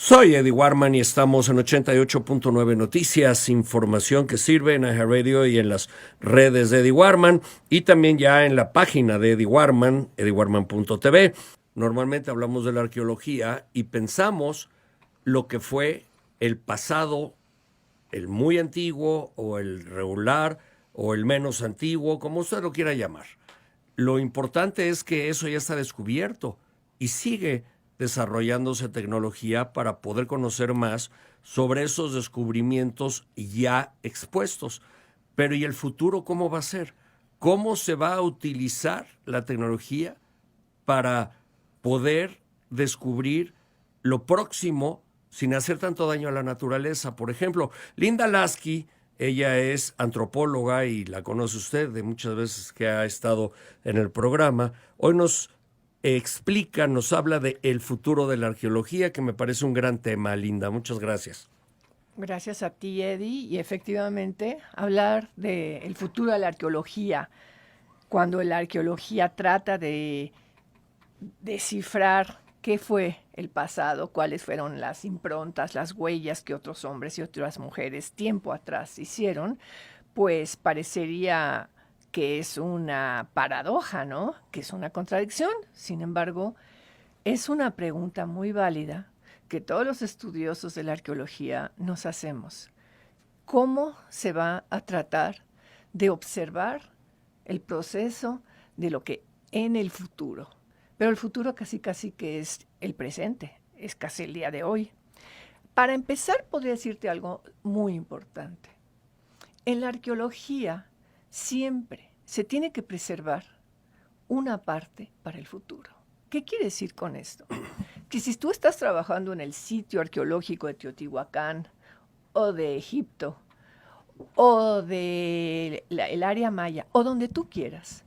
Soy Eddie Warman y estamos en 88.9 Noticias, información que sirve en iHeartRadio y en las redes de Eddie Warman y también ya en la página de Eddie Warman, eddiewarman.tv. Normalmente hablamos de la arqueología y pensamos lo que fue el pasado, el muy antiguo o el regular o el menos antiguo, como usted lo quiera llamar. Lo importante es que eso ya está descubierto y sigue desarrollándose tecnología para poder conocer más sobre esos descubrimientos ya expuestos. Pero ¿y el futuro cómo va a ser? ¿Cómo se va a utilizar la tecnología para poder descubrir lo próximo sin hacer tanto daño a la naturaleza? Por ejemplo, Linda Lasky, ella es antropóloga y la conoce usted de muchas veces que ha estado en el programa. Hoy nos explica, nos habla de el futuro de la arqueología, que me parece un gran tema, Linda. Muchas gracias. Gracias a ti, Eddie. Y efectivamente, hablar del futuro de la arqueología, cuando la arqueología trata de descifrar qué fue el pasado, cuáles fueron las improntas, las huellas que otros hombres y otras mujeres tiempo atrás hicieron, pues parecería que es una paradoja, ¿no? Que es una contradicción. Sin embargo, es una pregunta muy válida que todos los estudiosos de la arqueología nos hacemos. ¿Cómo se va a tratar de observar el proceso de lo que en el futuro? Pero el futuro casi que es el presente, es casi el día de hoy. Para empezar, podría decirte algo muy importante. En la arqueología siempre se tiene que preservar una parte para el futuro. ¿Qué quiere decir con esto? Que si tú estás trabajando en el sitio arqueológico de Teotihuacán o de Egipto o de el área maya o donde tú quieras,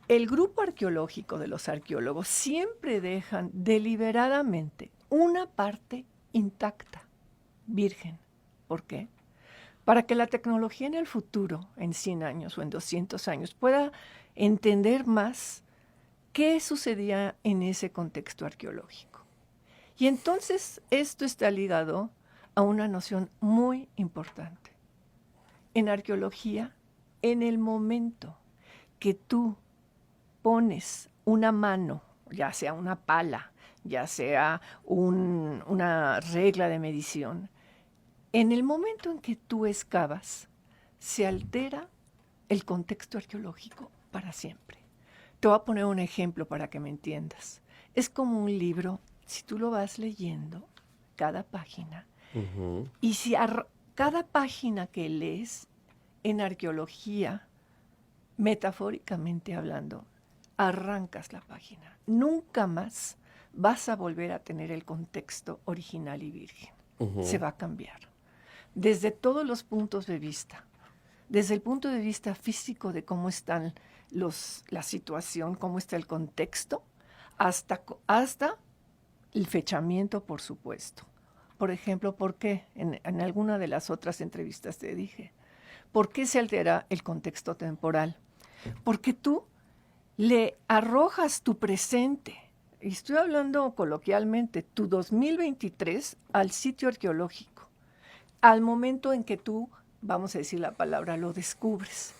el grupo arqueológico de los arqueólogos siempre dejan deliberadamente una parte intacta, virgen. ¿Por qué? Para que la tecnología en el futuro, en 100 años o en 200 años, pueda entender más qué sucedía en ese contexto arqueológico. Y entonces esto está ligado a una noción muy importante. En arqueología, en el momento que tú pones una mano, ya sea una pala, ya sea una regla de medición, en el momento en que tú excavas, se altera el contexto arqueológico para siempre. Te voy a poner un ejemplo para que me entiendas. Es como un libro, si tú lo vas leyendo, cada página, y si cada página que lees en arqueología, metafóricamente hablando, arrancas la página. Nunca más vas a volver a tener el contexto original y virgen. Se va a cambiar. Desde todos los puntos de vista. Desde el punto de vista físico de cómo están la situación, cómo está el contexto, hasta el fechamiento, por supuesto. Por ejemplo, ¿por qué? En alguna de las otras entrevistas te dije, ¿por qué se altera el contexto temporal? Porque tú le arrojas tu presente, y estoy hablando coloquialmente, tu 2023 al sitio arqueológico, al momento en que tú, vamos a decir la palabra, lo descubres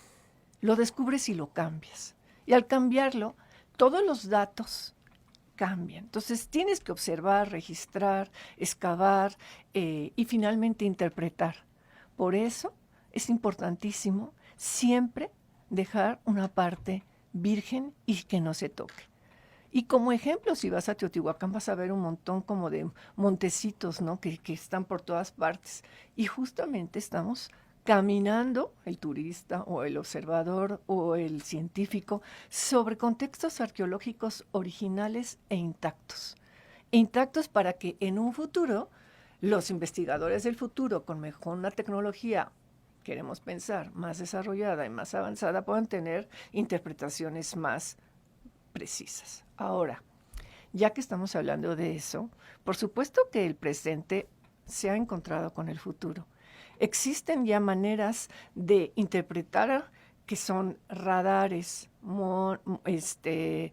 y lo cambias. Y al cambiarlo, todos los datos cambian. Entonces tienes que observar, registrar, excavar y finalmente interpretar. Por eso es importantísimo siempre dejar una parte virgen y que no se toque. Y como ejemplo, si vas a Teotihuacán vas a ver un montón como de montecitos, ¿no? que están por todas partes. Y justamente estamos caminando, el turista o el observador o el científico, sobre contextos arqueológicos originales e intactos. Intactos para que en un futuro, los investigadores del futuro, con mejor una tecnología, queremos pensar, más desarrollada y más avanzada, puedan tener interpretaciones más precisas. Ahora, ya que estamos hablando de eso, por supuesto que el presente se ha encontrado con el futuro. Existen ya maneras de interpretar que son radares, GPS,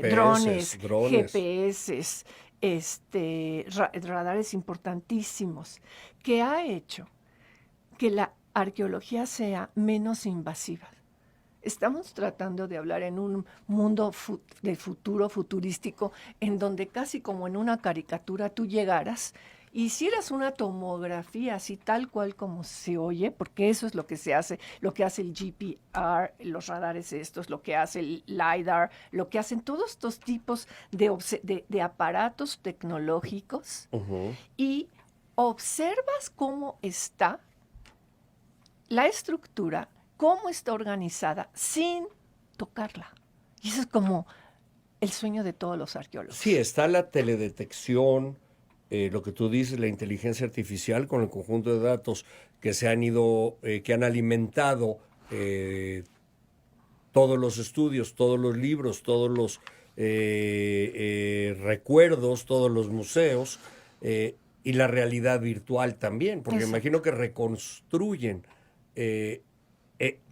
drones, drones. GPS, radares importantísimos, que ha hecho que la arqueología sea menos invasiva. Estamos tratando de hablar en un mundo de futuro futurístico, en donde casi como en una caricatura tú llegaras, hicieras una tomografía así tal cual como se oye, porque eso es lo que se hace, lo que hace el GPR, los radares estos, lo que hace el LiDAR, lo que hacen todos estos tipos de aparatos tecnológicos, y observas cómo está la estructura, cómo está organizada sin tocarla. Y eso es como el sueño de todos los arqueólogos. Sí, está la teledetección, lo que tú dices, la inteligencia artificial con el conjunto de datos que se han ido, que han alimentado todos los estudios, todos los libros, todos los recuerdos, todos los museos, y la realidad virtual también, porque imagino que reconstruyen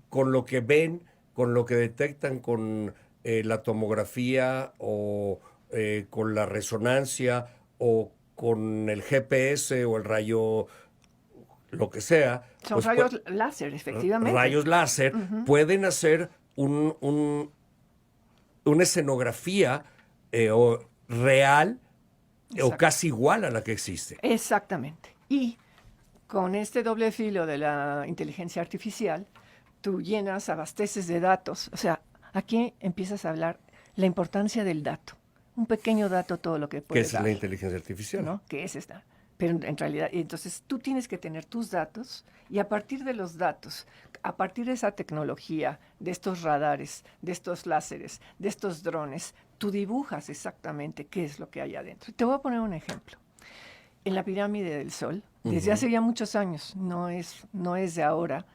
con lo que ven, con lo que detectan con la tomografía o con la resonancia o con el GPS o el rayo, lo que sea. Son pues, rayos láser, efectivamente. Rayos láser pueden hacer una escenografía real o casi igual a la que existe. Exactamente. Y con este doble filo de la inteligencia artificial, tú llenas, abasteces de datos. O sea, aquí empiezas a hablar la importancia del dato. Un pequeño dato, todo lo que puede dar. ¿Qué es la inteligencia artificial? ¿No? ¿Qué es esta? Pero en realidad, entonces tú tienes que tener tus datos y a partir de los datos, a partir de esa tecnología, de estos radares, de estos láseres, de estos drones, tú dibujas exactamente qué es lo que hay adentro. Te voy a poner un ejemplo. En la pirámide del Sol, desde hace ya muchos años, no es de ahora,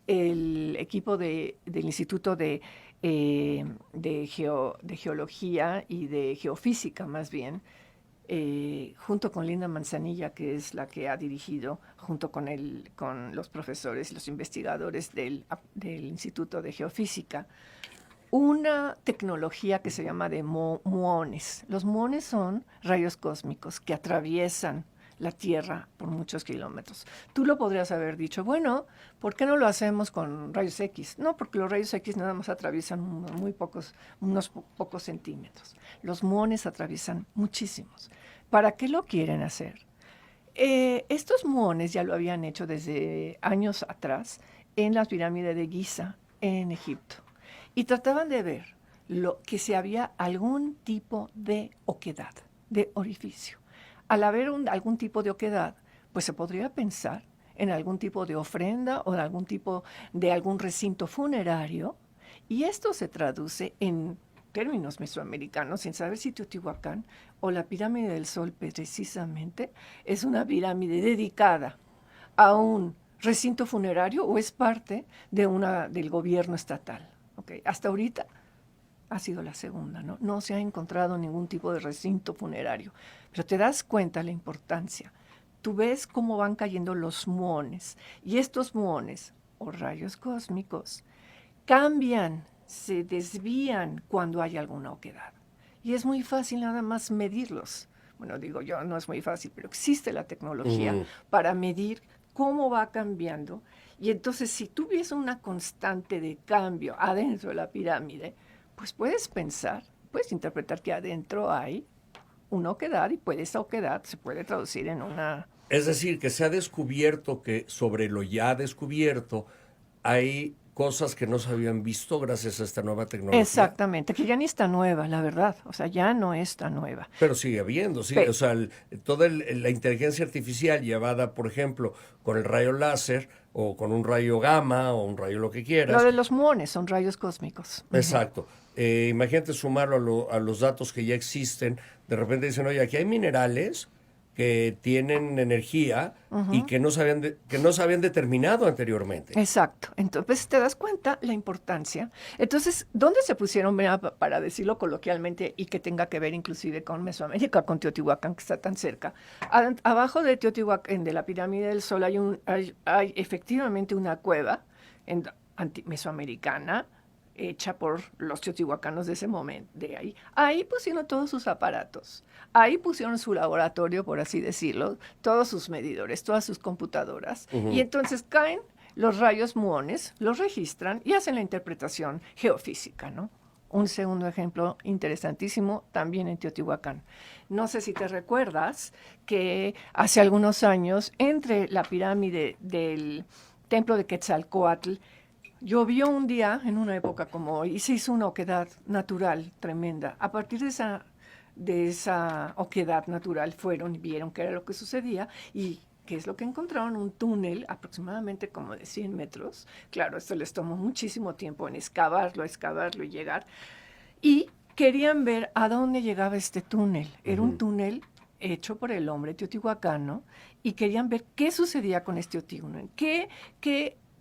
el equipo del Instituto de Geología y de Geofísica, más bien, junto con Linda Manzanilla, que es la que ha dirigido, junto con los profesores y los investigadores del Instituto de Geofísica, una tecnología que se llama de muones. Los muones son rayos cósmicos que atraviesan la Tierra por muchos kilómetros. Tú lo podrías haber dicho, bueno, ¿por qué no lo hacemos con rayos X? No, porque los rayos X nada más atraviesan unos pocos centímetros. Los muones atraviesan muchísimos. ¿Para qué lo quieren hacer? Estos muones ya lo habían hecho desde años atrás en las pirámides de Giza, en Egipto. Y trataban de ver que si había algún tipo de oquedad, de orificio. Al haber algún tipo de oquedad, pues se podría pensar en algún tipo de ofrenda o de algún recinto funerario, y esto se traduce en términos mesoamericanos, sin saber si Teotihuacán o la pirámide del Sol precisamente es una pirámide dedicada a un recinto funerario o es parte del gobierno estatal. Okay. Hasta ahorita ha sido la segunda, ¿no? No se ha encontrado ningún tipo de recinto funerario, pero te das cuenta la importancia. Tú ves cómo van cayendo los muones, y estos muones, o rayos cósmicos, cambian, se desvían cuando hay alguna oquedad. Y es muy fácil nada más medirlos. Bueno, digo yo, no es muy fácil, pero existe la tecnología para medir cómo va cambiando. Y entonces, si tú ves una constante de cambio adentro de la pirámide, pues puedes interpretar que adentro hay una oquedad, y esa oquedad se puede traducir en una... Es decir, que se ha descubierto que sobre lo ya descubierto hay cosas que no se habían visto gracias a esta nueva tecnología. Exactamente, que ya ni está nueva, la verdad. O sea, ya no está nueva. Pero sigue habiendo, sí. O sea, toda la inteligencia artificial llevada, por ejemplo, con el rayo láser o con un rayo gamma o un rayo lo que quieras. Lo de los muones son rayos cósmicos. Exacto. Imagínate sumarlo a los datos que ya existen. De repente dicen, oye, aquí hay minerales que tienen energía y que no se habían determinado anteriormente. Exacto. Entonces te das cuenta la importancia. Entonces, ¿dónde se pusieron, para decirlo coloquialmente y que tenga que ver inclusive con Mesoamérica, con Teotihuacán, que está tan cerca? Abajo de Teotihuacán, de la pirámide del Sol, hay efectivamente una cueva mesoamericana, hecha por los teotihuacanos de ese momento, de ahí. Ahí pusieron todos sus aparatos, ahí pusieron su laboratorio, por así decirlo, todos sus medidores, todas sus computadoras, y entonces caen los rayos muones, los registran y hacen la interpretación geofísica, ¿no? Un segundo ejemplo interesantísimo también en Teotihuacán. No sé si te recuerdas que hace algunos años, entre la pirámide del templo de Quetzalcóatl, llovió un día en una época como hoy y se hizo una oquedad natural tremenda. A partir de esa oquedad natural fueron y vieron qué era lo que sucedía y qué es lo que encontraron, un túnel aproximadamente como de 100 metros. Claro, esto les tomó muchísimo tiempo en excavarlo y llegar. Y querían ver a dónde llegaba este túnel. Era un túnel hecho por el hombre teotihuacano y querían ver qué sucedía con este túnel, qué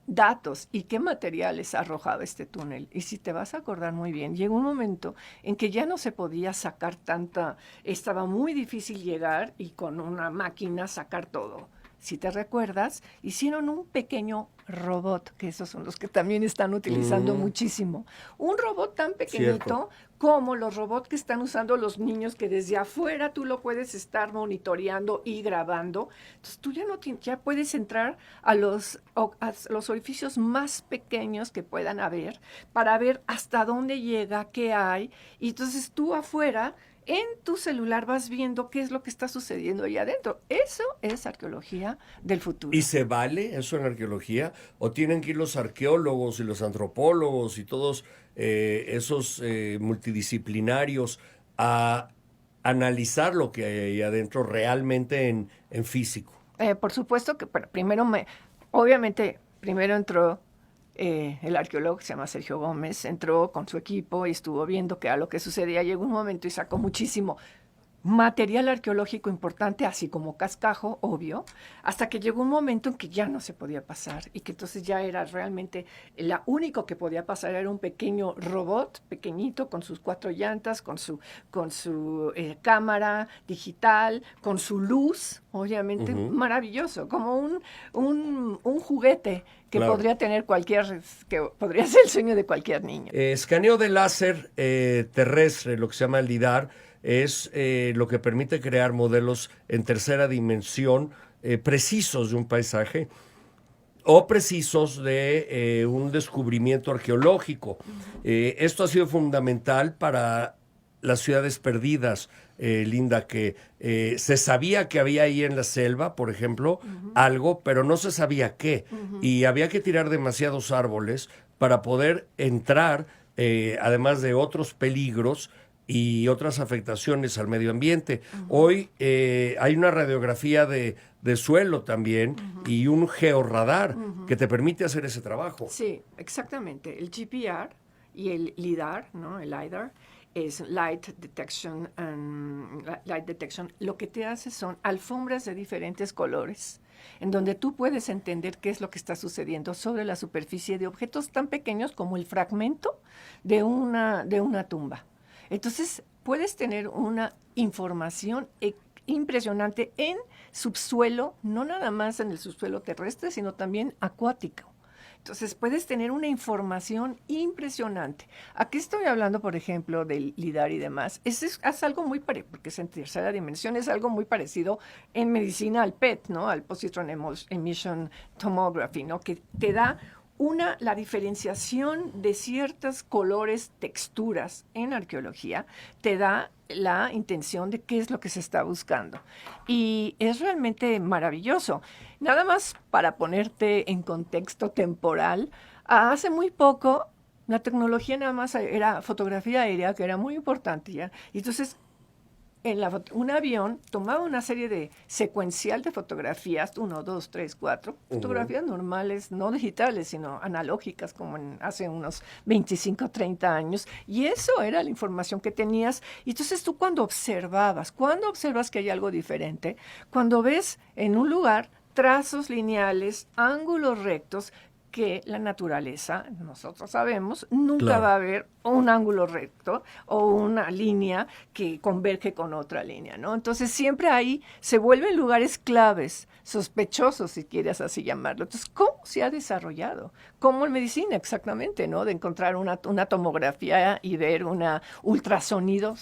datos y qué materiales arrojaba este túnel. Y si te vas a acordar muy bien, llegó un momento en que ya no se podía sacar estaba muy difícil llegar y con una máquina sacar todo. Si te recuerdas, hicieron un pequeño robot, que esos son los que también están utilizando muchísimo. Un robot tan pequeñito como los robots que están usando los niños, que desde afuera tú lo puedes estar monitoreando y grabando. Entonces tú ya puedes entrar a los orificios más pequeños que puedan haber para ver hasta dónde llega, qué hay. Y entonces tú afuera, en tu celular, vas viendo qué es lo que está sucediendo ahí adentro. Eso es arqueología del futuro. ¿Y se vale eso en arqueología? ¿O tienen que ir los arqueólogos y los antropólogos y todos esos multidisciplinarios a analizar lo que hay ahí adentro realmente en físico? Por supuesto que obviamente primero entró el arqueólogo, que se llama Sergio Gómez, entró con su equipo y estuvo viendo qué era lo que sucedía. Llegó un momento y sacó muchísimo material arqueológico importante, así como cascajo, obvio, hasta que llegó un momento en que ya no se podía pasar y que entonces ya era realmente, la único que podía pasar era un pequeño robot, pequeño, con sus 4 llantas, con su cámara digital, con su luz, obviamente, maravilloso, como un juguete que podría tener que podría ser el sueño de cualquier niño. Escaneo de láser terrestre, lo que se llama el LIDAR, es lo que permite crear modelos en tercera dimensión precisos de un paisaje o precisos de un descubrimiento arqueológico. Esto ha sido fundamental para las ciudades perdidas, Linda, que se sabía que había ahí en la selva, por ejemplo, algo, pero no se sabía qué. Y había que tirar demasiados árboles para poder entrar, además de otros peligros y otras afectaciones al medio ambiente. Hoy hay una radiografía de suelo también y un georradar que te permite hacer ese trabajo. Sí, exactamente. El GPR y el LIDAR, ¿no? El LIDAR es Light Detection. Lo que te hace son alfombras de diferentes colores, en donde tú puedes entender qué es lo que está sucediendo sobre la superficie de objetos tan pequeños como el fragmento de una tumba. Entonces, puedes tener una información impresionante en subsuelo, no nada más en el subsuelo terrestre, sino también acuático. Entonces, puedes tener una información impresionante. Aquí estoy hablando, por ejemplo, del LIDAR y demás. Es algo muy parecido, porque es en tercera dimensión, es algo muy parecido en medicina al PET, ¿no? Al Positron Emission Tomography, ¿no? Que te da la diferenciación de ciertos colores, texturas en arqueología, te da la intención de qué es lo que se está buscando. Y es realmente maravilloso. Nada más para ponerte en contexto temporal, hace muy poco la tecnología nada más era fotografía aérea, que era muy importante ya. Y entonces un avión tomaba una serie de secuencial de fotografías, 1, 2, 3, 4, fotografías normales, no digitales, sino analógicas, como hace unos 25, 30 años, y eso era la información que tenías. Y entonces tú cuando observas que hay algo diferente, cuando ves en un lugar trazos lineales, ángulos rectos, que la naturaleza, nosotros sabemos, nunca Claro. va a haber un ángulo recto o una línea que converge con otra línea, ¿no? Entonces siempre ahí se vuelven lugares claves, sospechosos, si quieres así llamarlo. Entonces, ¿cómo se ha desarrollado? Como en medicina, exactamente, ¿no? De encontrar una tomografía y ver una ultrasonido.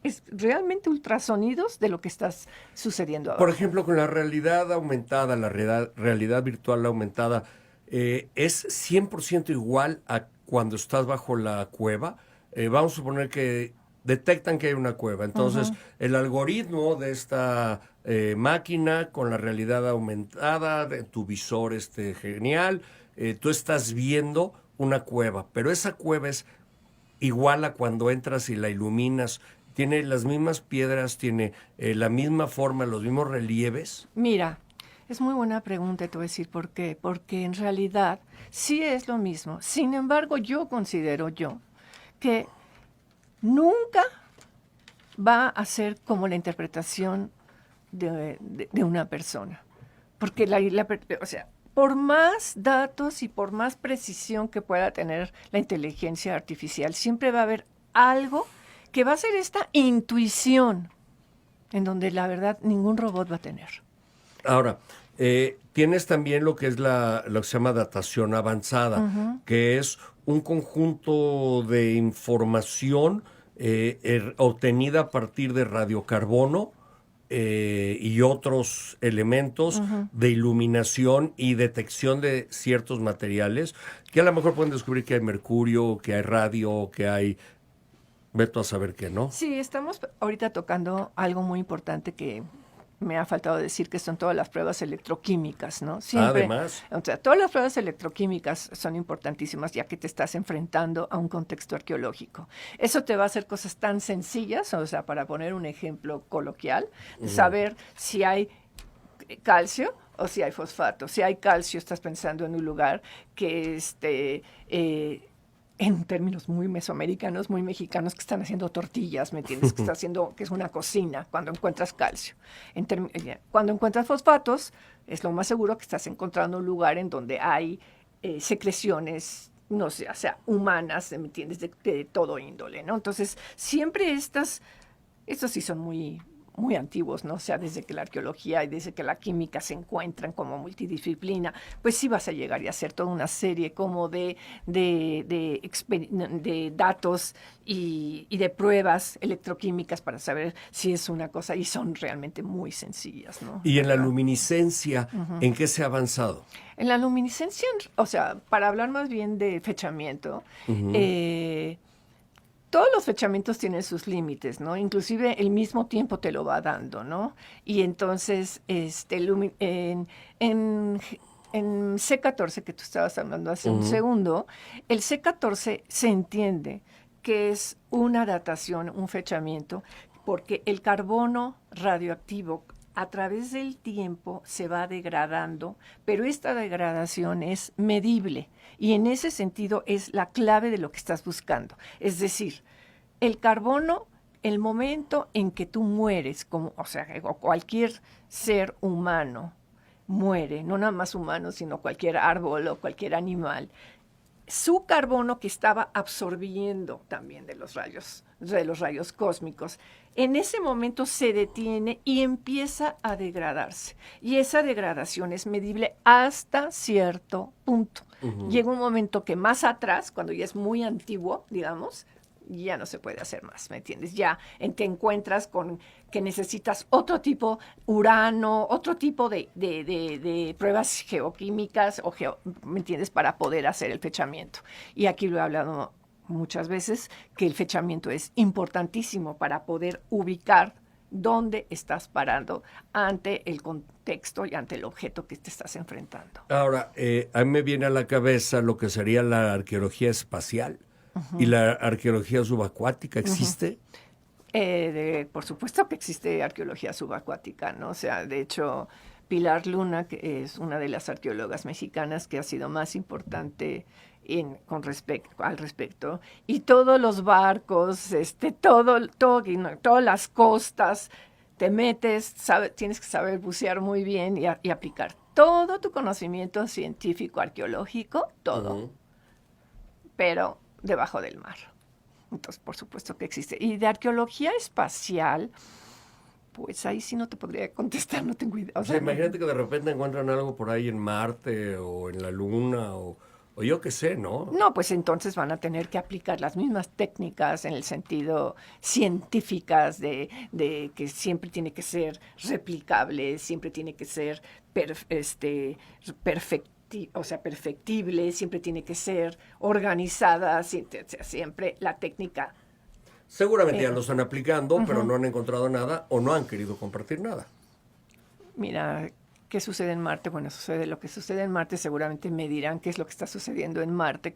Es realmente ultrasonidos de lo que está sucediendo Por abajo. ejemplo, con la realidad aumentada, la realidad virtual aumentada, ¿es 100% igual a cuando estás bajo la cueva? Vamos a suponer que detectan que hay una cueva. Entonces, el algoritmo de esta máquina con la realidad aumentada, de tu visor genial, tú estás viendo una cueva, pero esa cueva es igual a cuando entras y la iluminas. Tiene las mismas piedras, tiene la misma forma, los mismos relieves. Mira, es muy buena pregunta y te voy a decir por qué. Porque en realidad sí es lo mismo. Sin embargo, considero que nunca va a ser como la interpretación de una persona. Porque o sea, por más datos y por más precisión que pueda tener la inteligencia artificial, siempre va a haber algo que va a ser esta intuición, en donde la verdad ningún robot va a tener. Ahora, tienes también lo que es lo que se llama datación avanzada, que es un conjunto de información obtenida a partir de radiocarbono y otros elementos de iluminación y detección de ciertos materiales, que a lo mejor pueden descubrir que hay mercurio, que hay radio, que hay... Veto a saber qué, ¿no? Sí, estamos ahorita tocando algo muy importante que me ha faltado decir, que son todas las pruebas electroquímicas, ¿no? Siempre, Además, o sea, todas las pruebas electroquímicas son importantísimas ya que te estás enfrentando a un contexto arqueológico. Eso te va a hacer cosas tan sencillas, o sea, para poner un ejemplo coloquial, de saber si hay calcio o si hay fosfato. Si hay calcio, estás pensando en un lugar que en términos muy mesoamericanos, muy mexicanos, que están haciendo tortillas, ¿me entiendes? Que está haciendo, que es una cocina cuando encuentras calcio. Cuando encuentras fosfatos, es lo más seguro que estás encontrando un lugar en donde hay secreciones, no sé, o sea, humanas, ¿me entiendes? De todo índole, ¿no? Entonces, siempre estos sí son muy antiguos, ¿no? O sea, desde que la arqueología y desde que la química se encuentran como multidisciplina, pues sí vas a llegar y hacer toda una serie como de datos y de pruebas electroquímicas para saber si es una cosa, y son realmente muy sencillas, ¿no? y en la ¿Verdad? luminiscencia, ¿en qué se ha avanzado? En la luminiscencia, o sea, para hablar más bien de fechamiento, todos los fechamientos tienen sus límites, ¿no? Inclusive el mismo tiempo te lo va dando, ¿no? Y entonces, en C14, que tú estabas hablando hace un segundo, el C14 se entiende que es una datación, un fechamiento, porque el carbono radioactivo a través del tiempo se va degradando, pero esta degradación es medible y en ese sentido es la clave de lo que estás buscando. Es decir, el carbono, el momento en que tú mueres, o sea, cualquier ser humano muere, no nada más humano, sino cualquier árbol o cualquier animal, su carbono que estaba absorbiendo también de los rayos cósmicos, en ese momento se detiene y empieza a degradarse. Y esa degradación es medible hasta cierto punto. Llega un momento que más atrás, cuando ya es muy antiguo, digamos, ya no se puede hacer más, ¿me entiendes? Ya te encuentras con que necesitas otro tipo, urano, otro tipo de pruebas geoquímicas, ¿me entiendes?, para poder hacer el fechamiento. Y aquí lo he hablado muchas veces, que el fechamiento es importantísimo para poder ubicar dónde estás parando ante el contexto y ante el objeto que te estás enfrentando. Ahora, a mí me viene a la cabeza lo que sería la arqueología espacial. ¿Y la arqueología subacuática existe? Por supuesto que existe arqueología subacuática, ¿no? O sea, de hecho, Pilar Luna, que es una de las arqueólogas mexicanas que ha sido más importante al respecto, y todos los barcos, todas las costas, te metes, tienes que saber bucear muy bien y aplicar todo tu conocimiento científico, arqueológico, todo, pero debajo del mar. Entonces, por supuesto que existe. Y de arqueología espacial, pues ahí sí no te podría contestar, no tengo idea. O sea, imagínate que de repente encuentran algo por ahí en Marte o en la Luna o yo qué sé, ¿no? No, pues entonces van a tener que aplicar las mismas técnicas en el sentido científicas de que siempre tiene que ser replicable, siempre tiene que ser perfectible, siempre tiene que ser organizada, siempre la técnica. Seguramente ya lo están aplicando, pero no han encontrado nada o no han querido compartir nada. Mira, ¿qué sucede en Marte? Bueno, sucede lo que sucede en Marte, seguramente me dirán qué es lo que está sucediendo en Marte,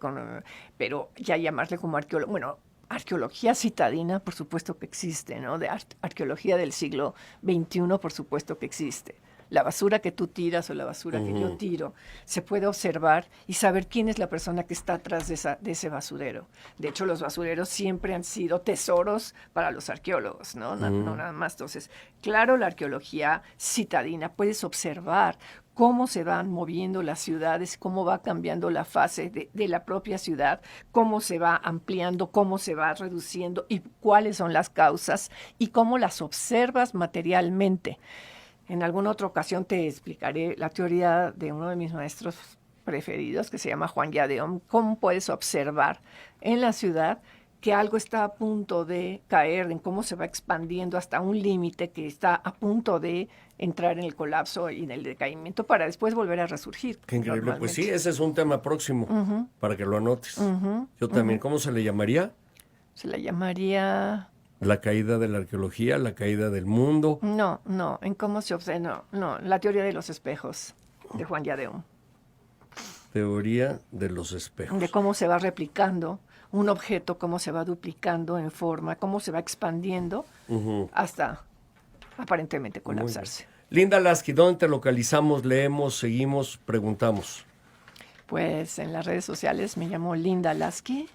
pero ya llamarle como arqueólogo, bueno, arqueología citadina, por supuesto que existe, ¿no? De arqueología del siglo XXI, por supuesto que existe. La basura que tú tiras o la basura que yo tiro, se puede observar y saber quién es la persona que está atrás de ese basurero. De hecho, los basureros siempre han sido tesoros para los arqueólogos, ¿no? No nada más. Entonces, claro, la arqueología citadina, puedes observar cómo se van moviendo las ciudades, cómo va cambiando la fase de la propia ciudad, cómo se va ampliando, cómo se va reduciendo y cuáles son las causas y cómo las observas materialmente. En alguna otra ocasión te explicaré la teoría de uno de mis maestros preferidos, que se llama Juan Yadeom, cómo puedes observar en la ciudad que algo está a punto de caer, en cómo se va expandiendo hasta un límite que está a punto de entrar en el colapso y en el decaimiento para después volver a resurgir. Qué increíble. Pues sí, ese es un tema próximo para que lo anotes. Yo también. ¿Cómo se le llamaría? Se le llamaría... La caída de la arqueología, la caída del mundo. No, en cómo se observa, no, la teoría de los espejos de Juan Yadeum. Teoría de los espejos. De cómo se va replicando un objeto, cómo se va duplicando en forma, cómo se va expandiendo hasta aparentemente colapsarse. Linda Lasky, ¿dónde te localizamos, leemos, seguimos, preguntamos? Pues en las redes sociales me llamo Linda Lasky.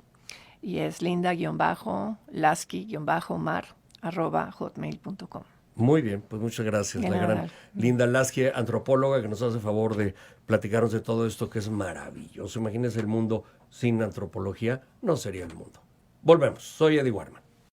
Y es linda-lasky-mar@hotmail.com. Muy bien, pues muchas gracias. La gran Linda Lasky, antropóloga, que nos hace favor de platicarnos de todo esto que es maravilloso. Imagínense el mundo sin antropología, no sería el mundo. Volvemos, soy Eddie Warman.